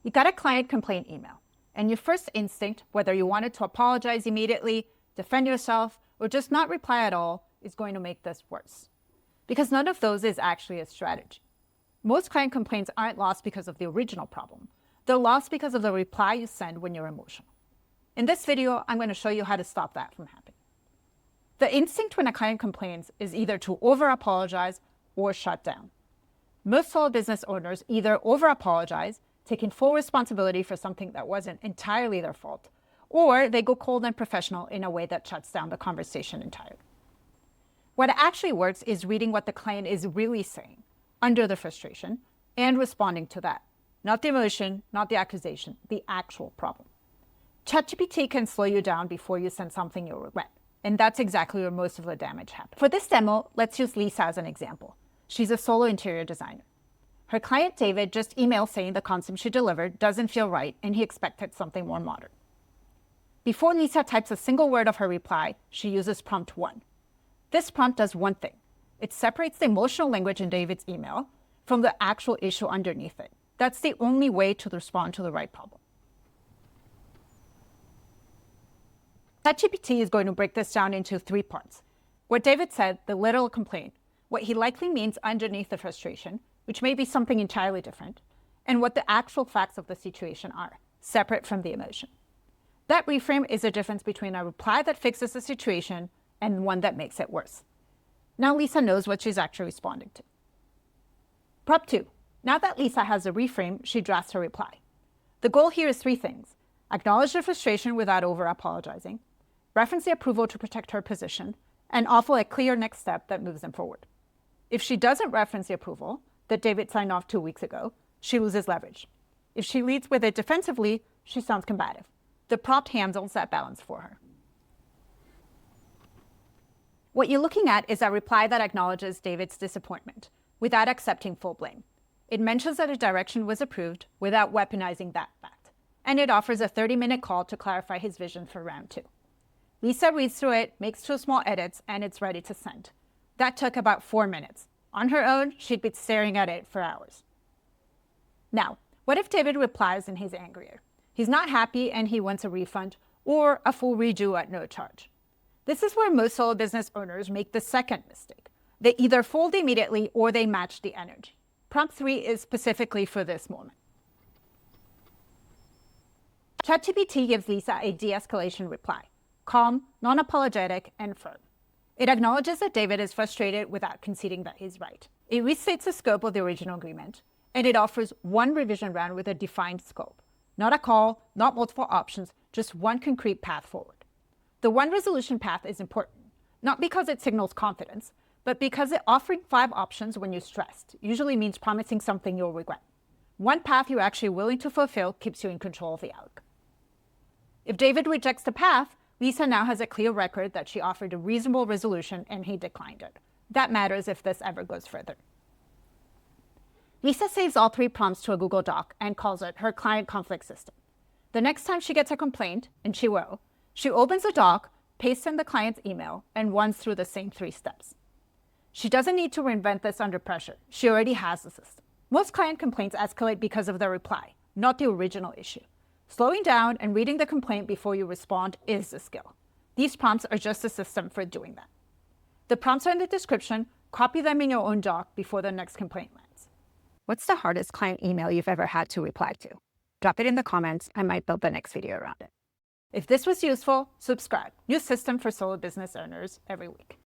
You got a client complaint email, and your first instinct, whether you wanted to apologize immediately, defend yourself, or just not reply at all, is going to make this worse. Because none of those is actually a strategy. Most client complaints aren't lost because of the original problem. They're lost because of the reply you send when you're emotional. In this video, I'm going to show you how to stop that from happening. The instinct when a client complains is either to over-apologize or shut down. Most small business owners either over-apologize, taking full responsibility for something that wasn't entirely their fault, or they go cold and professional in a way that shuts down the conversation entirely. What actually works is reading what the client is really saying under the frustration and responding to that. Not the emotion, not the accusation, the actual problem. ChatGPT can slow you down before you send something you'll regret. And that's exactly where most of the damage happens. For this demo, let's use Lisa as an example. She's a solo interior designer. Her client David just emailed saying the concept she delivered doesn't feel right and he expected something more modern. Before Lisa types a single word of her reply, she uses prompt 1. This prompt does one thing. It separates the emotional language in David's email from the actual issue underneath it. That's the only way to respond to the right problem. ChatGPT is going to break this down into 3 parts. What David said, the literal complaint, what he likely means underneath the frustration, which may be something entirely different, and what the actual facts of the situation are, separate from the emotion. That reframe is the difference between a reply that fixes the situation and one that makes it worse. Now Lisa knows what she's actually responding to. Prompt 2. Now that Lisa has a reframe, she drafts her reply. The goal here is 3 things. Acknowledge the frustration without over-apologizing, reference the approval to protect her position, and offer a clear next step that moves them forward. If she doesn't reference the approval that David signed off 2 weeks ago, she loses leverage. If she leads with it defensively, she sounds combative. The prompt handles that balance for her. What you're looking at is a reply that acknowledges David's disappointment without accepting full blame. It mentions that a direction was approved without weaponizing that fact, and it offers a 30-minute call to clarify his vision for round 2. Lisa reads through it, makes 2 small edits, and it's ready to send. That took about 4 minutes. On her own, she'd be staring at it for hours. Now, what if David replies and he's angrier? He's not happy and he wants a refund or a full redo at no charge. This is where most solo business owners make the second mistake. They either fold immediately or they match the energy. Prompt 3 is specifically for this moment. ChatGPT gives Lisa a de-escalation reply. Calm, non-apologetic, and firm. It acknowledges that David is frustrated without conceding that he's right. It restates the scope of the original agreement, and it offers 1 revision round with a defined scope. Not a call, not multiple options, just 1 concrete path forward. The 1 resolution path is important, not because it signals confidence, but because offering 5 options when you're stressed usually means promising something you'll regret. 1 path you're actually willing to fulfill keeps you in control of the outcome. If David rejects the path, Lisa now has a clear record that she offered a reasonable resolution and he declined it. That matters if this ever goes further. Lisa saves all 3 prompts to a Google Doc and calls it her client conflict system. The next time she gets a complaint, and she will, she opens the doc, pastes in the client's email, and runs through the same 3 steps. She doesn't need to reinvent this under pressure. She already has the system. Most client complaints escalate because of the reply, not the original issue. Slowing down and reading the complaint before you respond is the skill. These prompts are just a system for doing that. The prompts are in the description. Copy them in your own doc before the next complaint lands. What's the hardest client email you've ever had to reply to? Drop it in the comments. I might build the next video around it. If this was useful, subscribe. New system for solo business owners every week.